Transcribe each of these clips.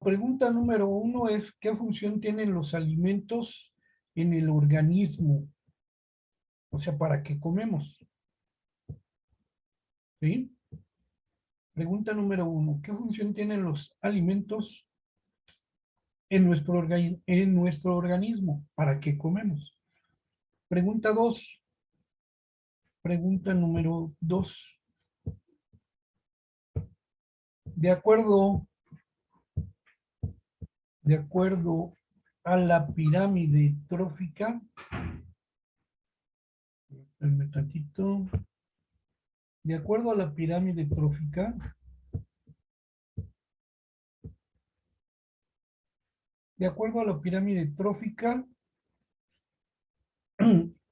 Pregunta número 1 es, ¿qué función tienen los alimentos en el organismo? O sea, ¿para qué comemos? ¿Sí? Pregunta número 1, ¿qué función tienen los alimentos en nuestro organismo? ¿Para qué comemos? Pregunta 2. Pregunta número 2. De acuerdo, de acuerdo a la pirámide trófica, espérame tantito. De acuerdo a la pirámide trófica,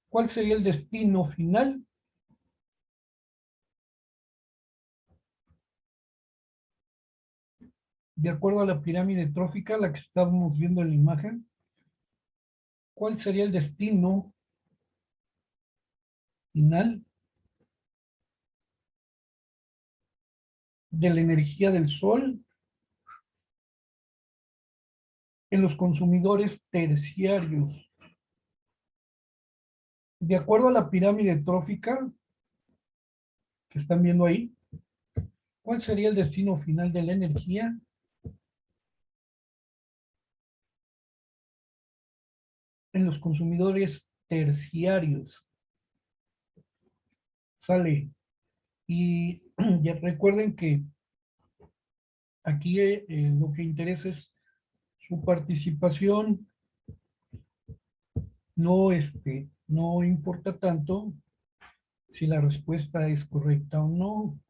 ¿cuál sería el destino final? De acuerdo a la pirámide trófica, la que estamos viendo en la imagen, ¿cuál sería el destino final de la energía del Sol en los consumidores terciarios? De acuerdo a la pirámide trófica que están viendo ahí, ¿cuál sería el destino final de la energía en los consumidores terciarios? Sale. Y ya recuerden que aquí lo que interesa es su participación. No, no importa tanto si la respuesta es correcta o no.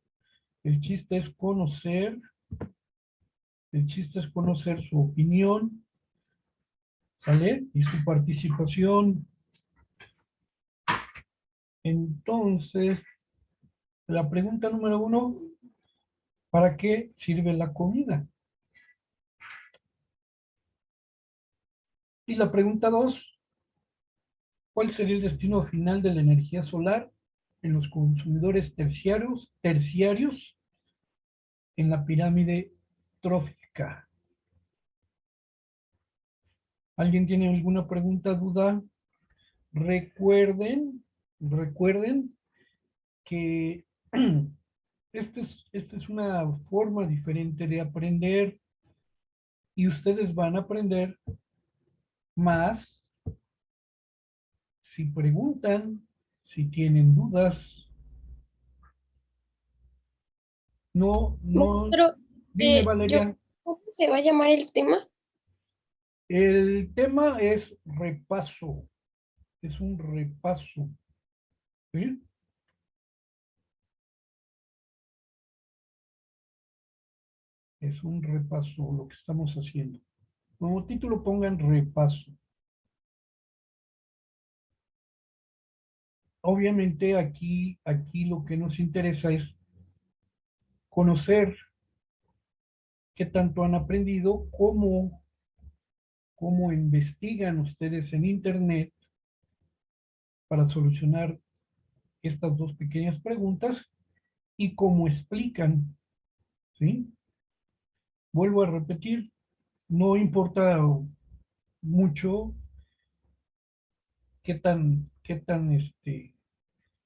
El chiste es conocer, el chiste es conocer su opinión, ¿sale? Y su participación. Entonces, la pregunta número 1, ¿para qué sirve la comida? Y la pregunta 2, ¿cuál sería el destino final de la energía solar en los consumidores terciarios en la pirámide trófica? ¿Alguien tiene alguna pregunta, duda? Recuerden que esta es una forma diferente de aprender y ustedes van a aprender más si preguntan, si tienen dudas. No, no, Maestro, dime yo, Valeria. ¿cómo se va a llamar el tema? El tema es repaso, es un repaso, ¿sí? Es un repaso lo que estamos haciendo. Como título pongan repaso. Obviamente aquí lo que nos interesa es conocer qué tanto han aprendido, cómo investigan ustedes en Internet para solucionar estas dos pequeñas preguntas y cómo explican, ¿sí? Vuelvo a repetir, no importa mucho qué tan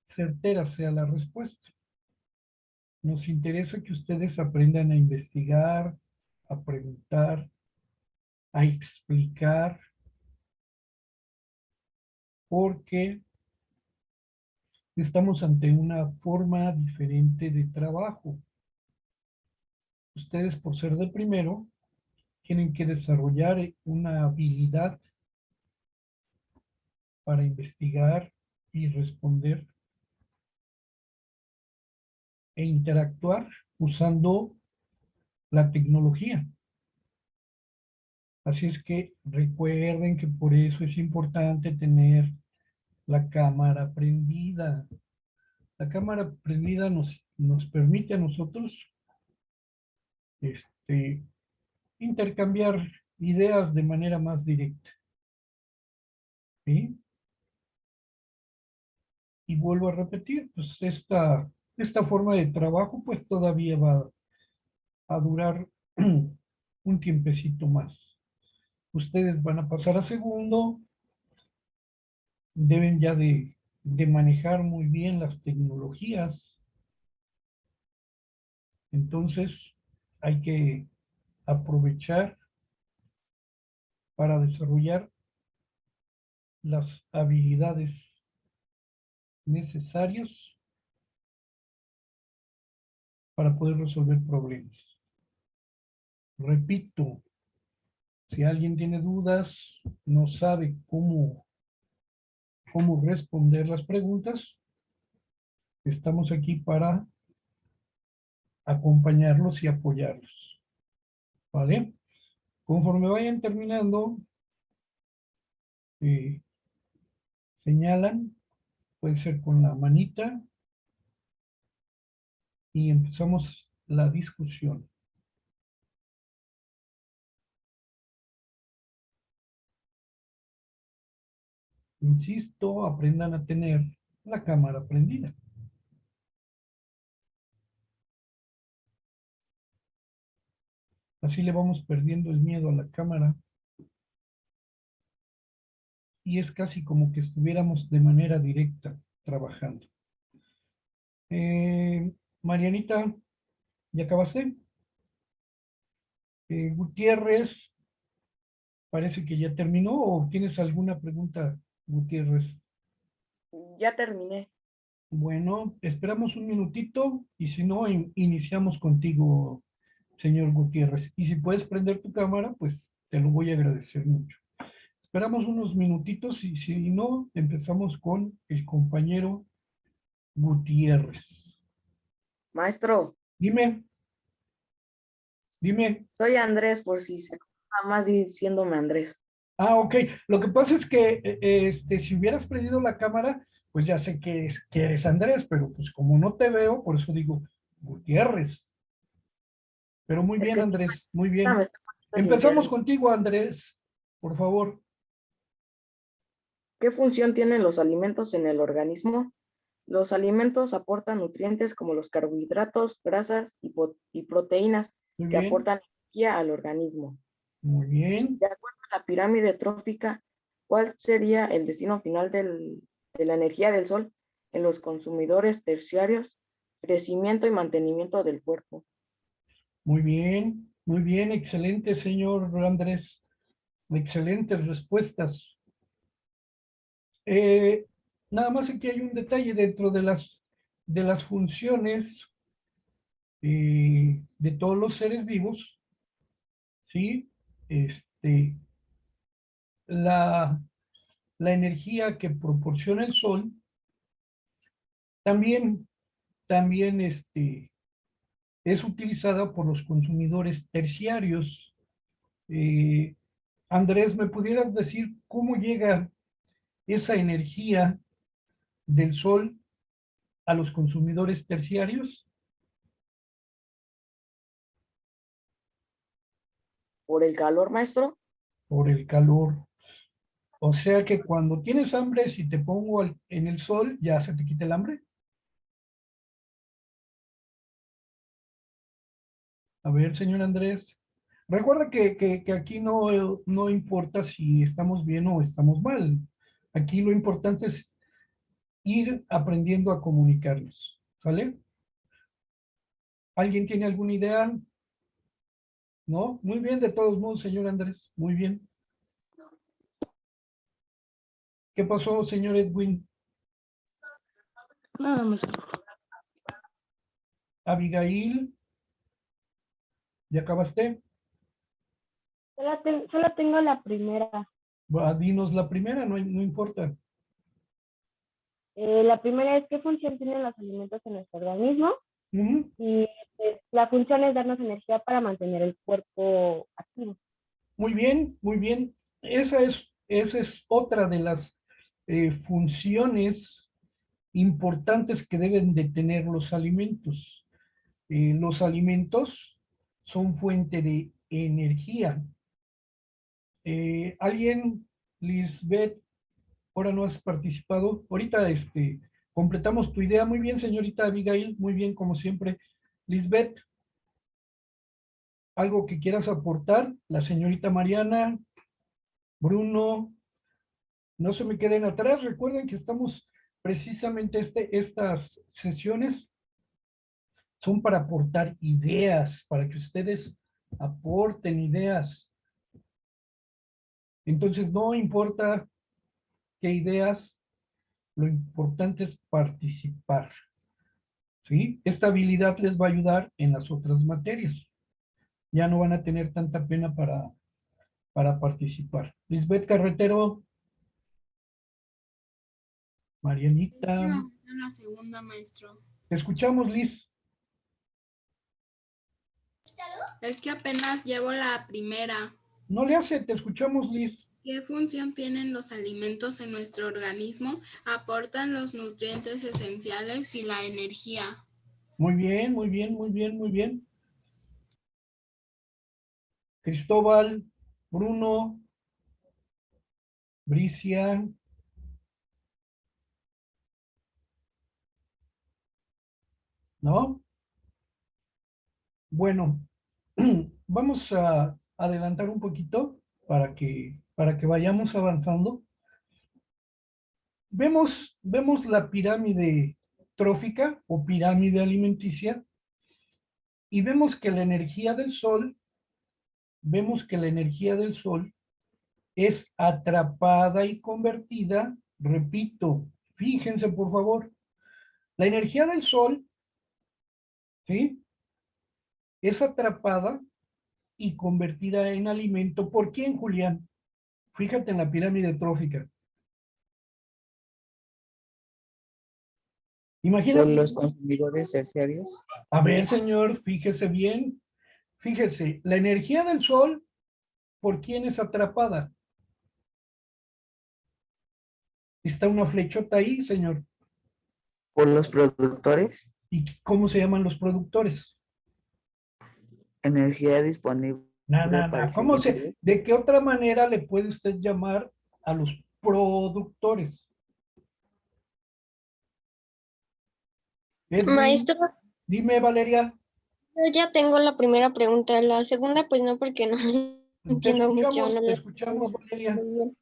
certera sea la respuesta. Nos interesa que ustedes aprendan a investigar, a preguntar, a explicar, porque estamos ante una forma diferente de trabajo. Ustedes, por ser de primero, tienen que desarrollar una habilidad para investigar y responder e interactuar usando la tecnología. Así es que recuerden que por eso es importante tener la cámara prendida. La cámara prendida nos permite a nosotros este, intercambiar ideas de manera más directa, ¿sí? Y vuelvo a repetir, pues esta forma de trabajo pues todavía va a durar un tiempecito más. Ustedes van a pasar a segundo, deben ya de manejar muy bien las tecnologías. Entonces, hay que aprovechar para desarrollar las habilidades necesarias para poder resolver problemas. Repito, si alguien tiene dudas, no sabe cómo responder las preguntas, estamos aquí para acompañarlos y apoyarlos. ¿Vale? Conforme vayan terminando, eh, señalan, puede ser con la manita, y empezamos la discusión. Insisto, aprendan a tener la cámara prendida. Así le vamos perdiendo el miedo a la cámara. Y es casi como que estuviéramos de manera directa trabajando. Marianita, ¿ya acabaste? Gutiérrez, parece que ya terminó. ¿O tienes alguna pregunta, Gutiérrez? Ya terminé. Bueno, esperamos un minutito y si no, iniciamos contigo, señor Gutiérrez. Y si puedes prender tu cámara, pues te lo voy a agradecer mucho. Esperamos unos minutitos y si no, empezamos con el compañero Gutiérrez. Maestro, Dime, dime. soy Andrés, por si se nada más diciéndome Andrés. Ah, ok. Lo que pasa es que si hubieras prendido la cámara, pues ya sé que eres Andrés, pero pues como no te veo, por eso digo Gutiérrez. Pero muy Es bien, que Andrés, muy me bien. está pasando el Empezamos internet. contigo, Andrés, por favor. ¿Qué función tienen los alimentos en el organismo? Los alimentos aportan nutrientes como los carbohidratos, grasas y proteínas Muy que bien, aportan energía al organismo. muy bien. De acuerdo a la pirámide trófica, ¿cuál sería el destino final de la energía del sol en los consumidores terciarios? Crecimiento y mantenimiento del cuerpo. Muy bien, excelente, señor Andrés. Excelentes respuestas. Eh, Nada más aquí hay un detalle dentro de las funciones de todos los seres vivos, ¿sí? Este, la, la energía que proporciona el sol también, también es utilizada por los consumidores terciarios. Eh, Andrés, ¿me pudieras decir cómo llega esa energía del sol a los consumidores terciarios? ¿Por el calor, maestro? Por el calor. O sea que cuando tienes hambre, si te pongo en el sol, ya se te quita el hambre. A ver, señor Andrés. Recuerda que aquí no importa si estamos bien o estamos mal. Aquí lo importante es ir aprendiendo a comunicarnos. ¿Sale? ¿Alguien tiene alguna idea? ¿No? Muy bien, de todos modos, señor Andrés. Muy bien. ¿Qué pasó, señor Edwin? Nada más. Abigail, ¿ya acabaste? Solo tengo la primera. Dinos la primera, no importa. La primera es qué función tienen los alimentos en nuestro organismo Ujú. y pues, la función es darnos energía para mantener el cuerpo activo. Muy bien, muy bien. Esa es otra de las funciones importantes que deben de tener los alimentos. Los alimentos son fuente de energía. ¿Alguien, Lisbeth, ahora no has participado? Ahorita completamos tu idea. Muy bien, señorita Abigail, muy bien, como siempre. Lisbeth, ¿Algo que quieras aportar? La señorita Mariana, Bruno, no se me queden atrás. Recuerden que estamos precisamente estas sesiones son para aportar ideas, para que ustedes aporten ideas. Entonces, no importa qué ideas, lo importante es participar, ¿sí? Esta habilidad les va a ayudar en las otras materias. Ya no van a tener tanta pena para participar. Lisbeth Carretero, Marianita, En la segunda, maestro. te escuchamos, Liz. Es que apenas llevo la primera. No le hace, te escuchamos, Liz. ¿Qué función tienen los alimentos en nuestro organismo? Aportan los nutrientes esenciales y la energía. Muy bien, muy bien, muy bien, muy bien. Cristóbal, Bruno, Bricia. ¿No? Bueno, vamos a adelantar un poquito para que vayamos avanzando. Vemos la pirámide trófica o pirámide alimenticia y vemos que la energía del sol, es atrapada y convertida, repito, fíjense por favor, la energía del sol, ¿sí? Es atrapada y convertida en alimento. ¿Por quién, Julián? Fíjate en la pirámide trófica. Imagínate. Por los consumidores terciarios. A ver, señor, fíjese bien. Fíjese, la energía del sol, ¿por quién es atrapada? Está una flechota ahí, señor. Por los productores. ¿Y cómo se llaman los productores? Energía disponible. para el ¿Cómo siguiente de qué otra manera le puede usted llamar a los productores? Edwin, Maestro, dime, Valeria. yo ya tengo la primera pregunta. La segunda, pues no, porque no entiendo mucho. No Te la escuchamos, entiendo Valeria. muy bien.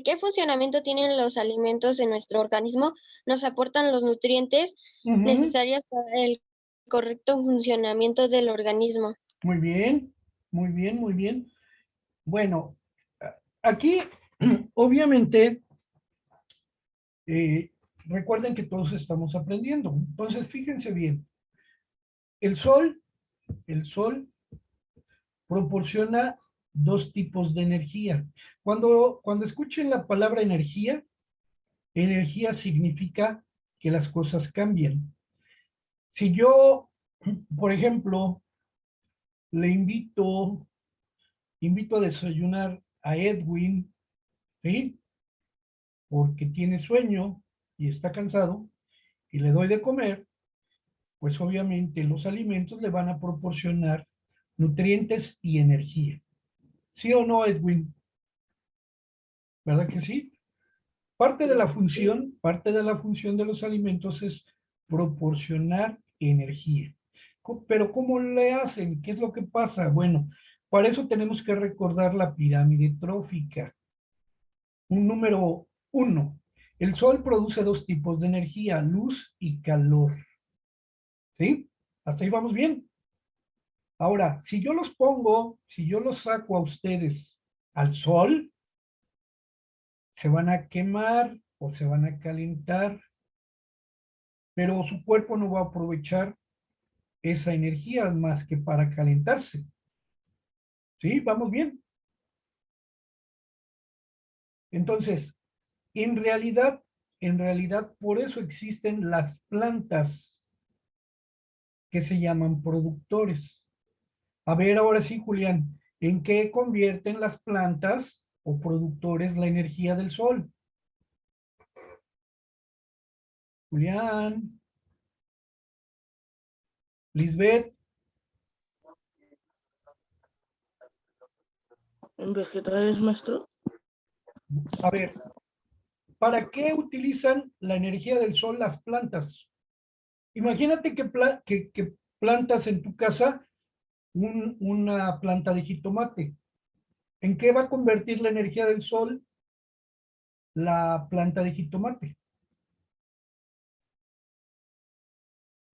¿Qué funcionamiento tienen los alimentos en nuestro organismo? ¿Nos aportan los nutrientes Ujú. necesarios para el correcto funcionamiento del organismo? Muy bien, muy bien, muy bien. Bueno, aquí, obviamente, recuerden que todos estamos aprendiendo. Entonces, fíjense bien. El sol proporciona dos tipos de energía. Cuando escuchen la palabra energía, energía significa que las cosas cambian. Si yo, por ejemplo, le invito a desayunar a Edwin, ¿sí? Porque tiene sueño y está cansado, y le doy de comer, pues obviamente los alimentos le van a proporcionar nutrientes y energía. ¿Sí o no, Edwin? ¿Verdad que sí? Parte de la función de los alimentos es proporcionar energía. Pero ¿cómo le hacen? ¿Qué es lo que pasa? Bueno, para eso tenemos que recordar la pirámide trófica. Un número 1. El sol produce dos tipos de energía, luz y calor. ¿Sí? Hasta ahí vamos bien. Ahora, si yo los saco a ustedes al sol, se van a quemar o se van a calentar, pero su cuerpo no va a aprovechar esa energía más que para calentarse. ¿Sí? ¿Vamos bien? Entonces, en realidad, por eso existen las plantas que se llaman productores. A ver, ahora sí, Julián, ¿en qué convierten las plantas o productores la energía del sol? Julián, Lisbeth, ¿En vegetales, maestro? a ver, ¿para qué utilizan la energía del sol las plantas? Imagínate que plantas en tu casa una planta de jitomate. ¿En qué va a convertir la energía del sol la planta de jitomate?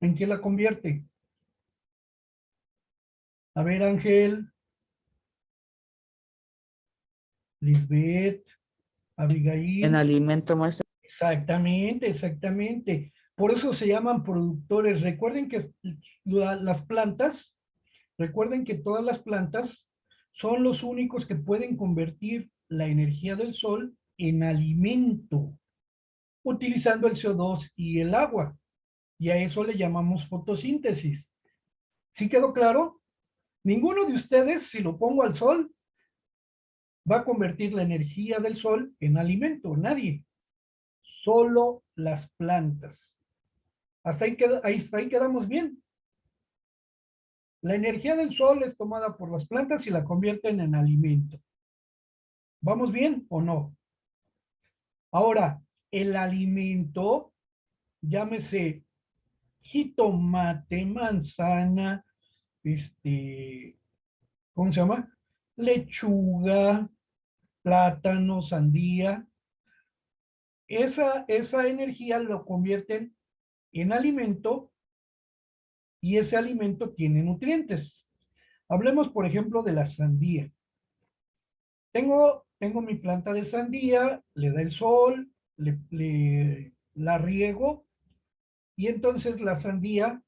¿En qué la convierte? A ver, Ángel, Lisbeth, Abigail. En alimento más. Exactamente, exactamente. Por eso se llaman productores. Recuerden que las plantas, recuerden que todas las plantas son los únicos que pueden convertir la energía del sol en alimento, utilizando el CO2 y el agua. Y a eso le llamamos fotosíntesis. ¿Sí quedó claro? Ninguno de ustedes, si lo pongo al sol, va a convertir la energía del sol en alimento. Nadie. Solo las plantas. Hasta ahí quedamos bien. La energía del sol es tomada por las plantas y la convierten en alimento. ¿Vamos bien o no? Ahora, el alimento, llámese jitomate, manzana, ¿cómo se llama? Lechuga, plátano, sandía. Esa energía lo convierten en alimento y ese alimento tiene nutrientes. Hablemos, por ejemplo, de la sandía. Tengo mi planta de sandía, le da el sol, la riego y entonces la sandía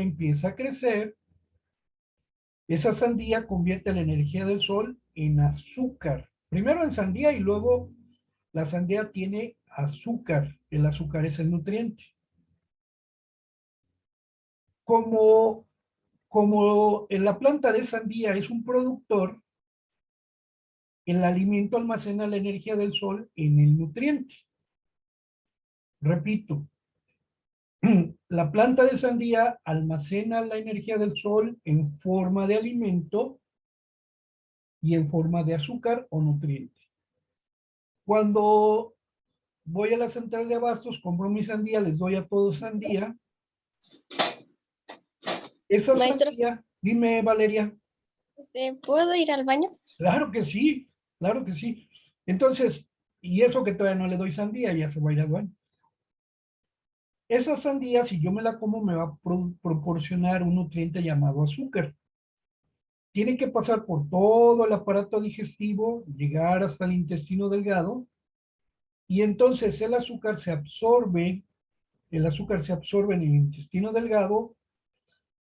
empieza a crecer. Esa sandía convierte la energía del sol en azúcar. Primero en sandía y luego la sandía tiene azúcar. El azúcar es el nutriente. Como en la planta de sandía es un productor, el alimento almacena la energía del sol en el nutriente. Repito, la planta de sandía almacena la energía del sol en forma de alimento y en forma de azúcar o nutriente. Cuando voy a la central de abastos, compro mi sandía, les doy a todos sandía. Esa Maestro, sandía, dime, Valeria. ¿puedo ir al baño? Claro que sí, claro que sí. Entonces, y eso que todavía no le doy sandía, ya se va a ir al baño. Esa sandía, si yo me la como, me va a proporcionar un nutriente llamado azúcar. Tiene que pasar por todo el aparato digestivo, llegar hasta el intestino delgado, y entonces el azúcar se absorbe en el intestino delgado,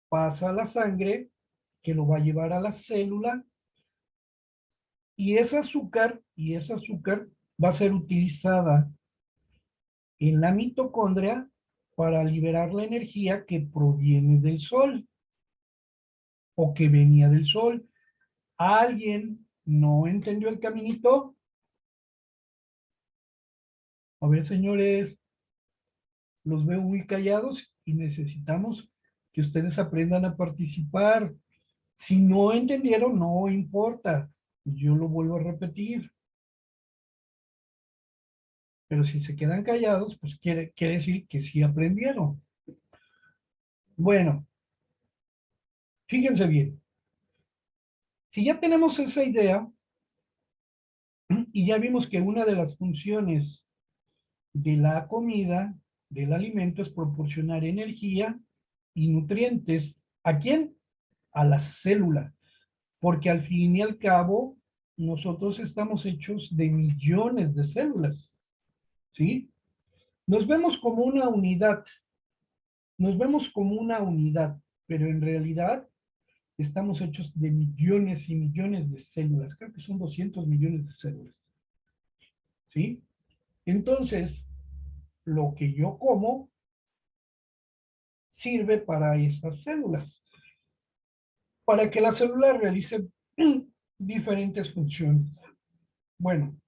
pasa a la sangre, que lo va a llevar a la célula, y ese azúcar va a ser utilizada en la mitocondria para liberar la energía que proviene del sol o que venía del sol. ¿Alguien no entendió el caminito? A ver, señores, los veo muy callados y necesitamos que ustedes aprendan a participar. Si no entendieron, no importa. Yo lo vuelvo a repetir. Pero si se quedan callados, pues quiere decir que sí aprendieron. Bueno, fíjense bien. Si ya tenemos esa idea, y ya vimos que una de las funciones de la comida, del alimento, es proporcionar energía y nutrientes. ¿A quién? A la célula. Porque al fin y al cabo, nosotros estamos hechos de millones de células. ¿Sí? Nos vemos como una unidad. Nos vemos como una unidad, pero en realidad estamos hechos de millones y millones de células. Creo que son 200 millones de células. ¿Sí? Entonces, lo que yo como sirve para esas células, para que la célula realice diferentes funciones. Bueno,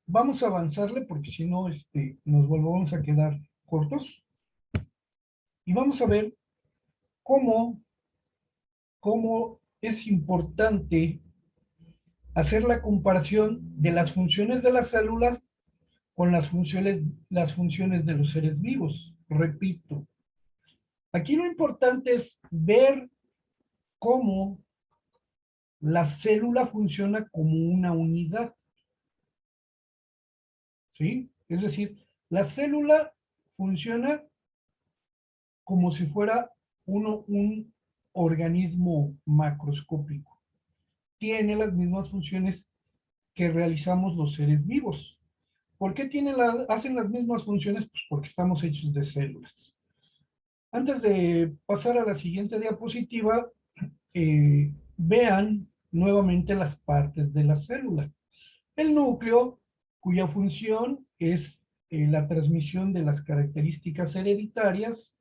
vamos a avanzarle porque si no, nos volvemos a quedar cortos. Y vamos a ver cómo es importante hacer la comparación de las funciones de las células con las funciones de los seres vivos. Repito, aquí lo importante es ver cómo la célula funciona como una unidad. ¿Sí? Es decir, la célula funciona como si fuera un organismo macroscópico. Tiene las mismas funciones que realizamos los seres vivos. ¿Por qué hacen las mismas funciones? Pues porque estamos hechos de células. Antes de pasar a la siguiente diapositiva, vean nuevamente las partes de la célula. El núcleo, cuya función es la transmisión de las características hereditarias.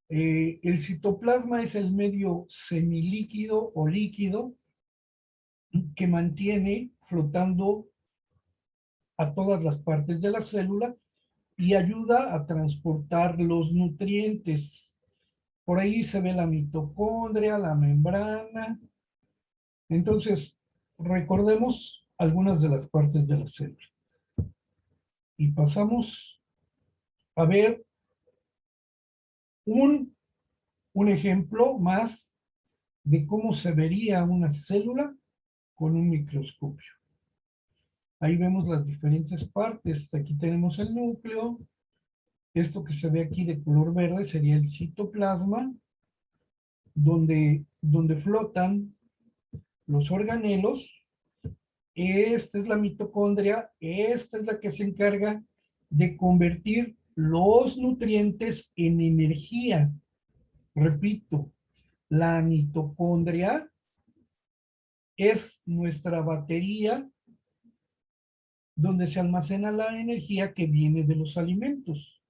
El citoplasma es el medio semilíquido o líquido que mantiene flotando a todas las partes de la célula y ayuda a transportar los nutrientes. Por ahí se ve la mitocondria, la membrana. Entonces, recordemos algunas de las partes de la célula. Y pasamos a ver un ejemplo más de cómo se vería una célula con un microscopio. Ahí vemos las diferentes partes. Aquí tenemos el núcleo. Esto que se ve aquí de color verde sería el citoplasma, donde flotan los organelos. Esta es la mitocondria. Esta es la que se encarga de convertir los nutrientes en energía. Repito, la mitocondria es nuestra batería donde se almacena la energía que viene de los alimentos.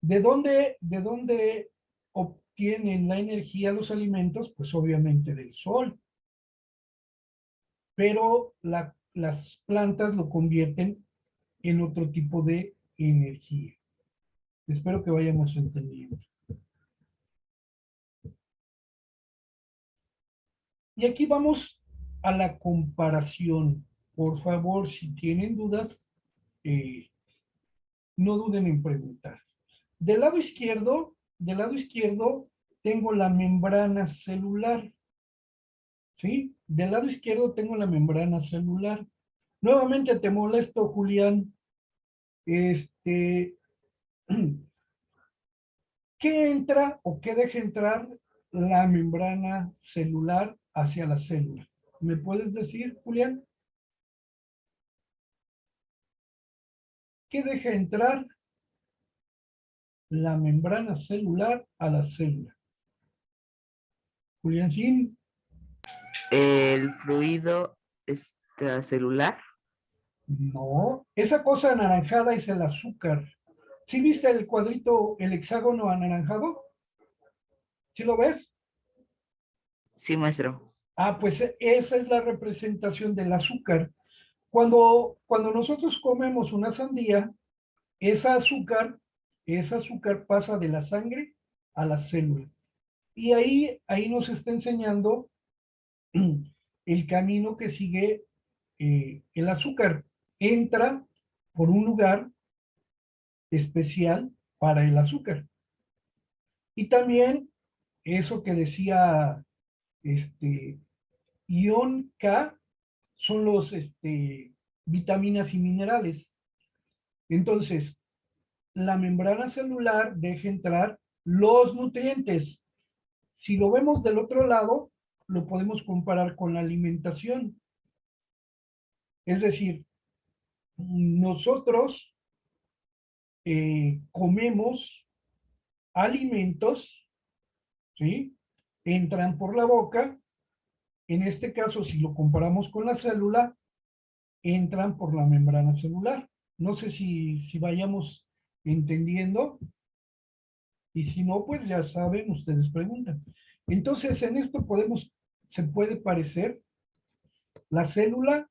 ¿De dónde obtienen la energía los alimentos? Pues obviamente del sol. Pero las plantas lo convierten en otro tipo de energía. Espero que vayamos entendiendo. Y aquí vamos a la comparación. Por favor, si tienen dudas, no duden en preguntar. Del lado izquierdo tengo la membrana celular. ¿Sí? Del lado izquierdo tengo la membrana celular. Nuevamente te molesto, Julián. ¿Qué entra o qué deja entrar la membrana celular hacia la célula? ¿Me puedes decir, Julián? ¿Qué deja entrar la membrana celular a la célula? Julián, ¿sí? El fluido extracelular. No, esa cosa anaranjada es el azúcar. ¿Sí viste el cuadrito, el hexágono anaranjado? ¿Sí lo ves? Sí, maestro. Ah, pues esa es la representación del azúcar. Cuando nosotros comemos una sandía, ese azúcar pasa de la sangre a la célula. Y ahí nos está enseñando el camino que sigue el azúcar. Entra por un lugar especial para el azúcar. Y también eso que decía ion K son los vitaminas y minerales. Entonces, la membrana celular deja entrar los nutrientes. Si lo vemos del otro lado, lo podemos comparar con la alimentación. Es decir, nosotros comemos alimentos, ¿sí? Entran por la boca. En este caso, si lo comparamos con la célula, entran por la membrana celular. No sé si vayamos entendiendo. Y si no, pues ya saben, ustedes preguntan. Entonces, en esto se puede parecer la célula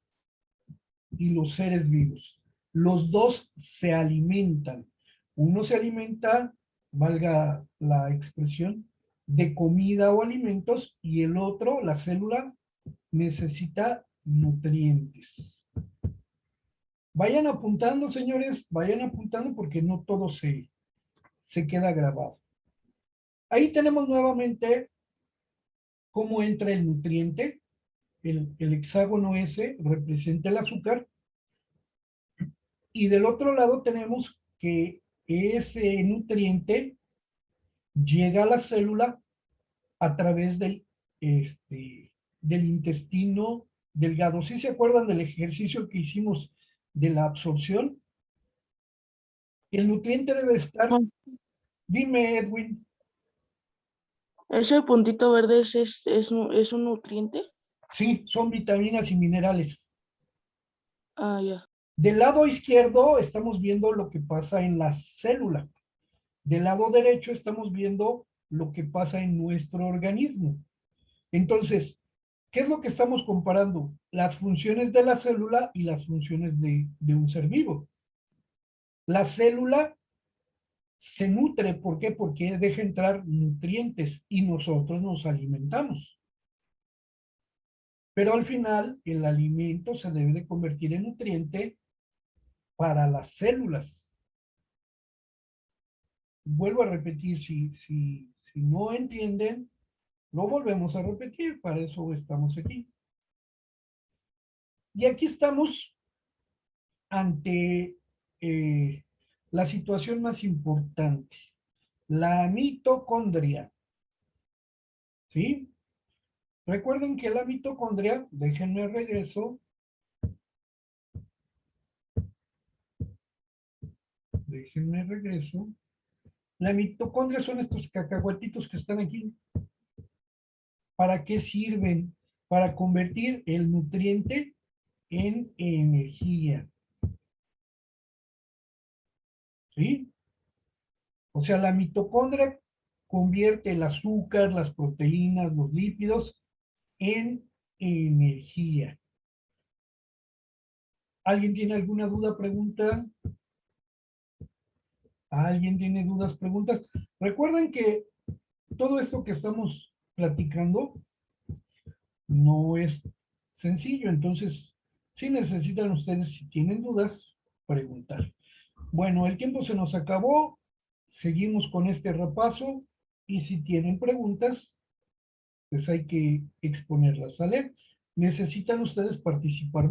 y los seres vivos. Los dos se alimentan. Uno se alimenta, valga la expresión, de comida o alimentos, y el otro, la célula, necesita nutrientes. Vayan apuntando, señores, vayan apuntando porque no todo se queda grabado. Ahí tenemos nuevamente cómo entra el nutriente. El hexágono S representa el azúcar. Y del otro lado tenemos que ese nutriente llega a la célula a través del intestino delgado. ¿Sí se acuerdan del ejercicio que hicimos de la absorción? El nutriente debe estar... Dime, Edwin. ¿Ese puntito verde es un nutriente? Sí, son vitaminas y minerales. Ah, ya. Del lado izquierdo estamos viendo lo que pasa en la célula. Del lado derecho estamos viendo lo que pasa en nuestro organismo. Entonces, ¿qué es lo que estamos comparando? Las funciones de la célula y las funciones de un ser vivo. La célula se nutre, ¿por qué? Porque deja entrar nutrientes y nosotros nos alimentamos. Pero al final, el alimento se debe de convertir en nutriente para las células. Vuelvo a repetir, si no entienden, lo volvemos a repetir, para eso estamos aquí. Y aquí estamos ante la situación más importante, la mitocondria. ¿Sí? Recuerden que la mitocondria, déjenme regreso. La mitocondria son estos cacahuatitos que están aquí. ¿Para qué sirven? Para convertir el nutriente en energía. ¿Sí? O sea, la mitocondria convierte el azúcar, las proteínas, los lípidos en energía. ¿Alguien tiene alguna duda, pregunta? ¿Alguien tiene dudas, preguntas? Recuerden que todo esto que estamos platicando no es sencillo, entonces, si necesitan ustedes, si tienen dudas, preguntar. Bueno, el tiempo se nos acabó, seguimos con este repaso, y si tienen preguntas, pues hay que exponerlas, ¿sale? Necesitan ustedes participar.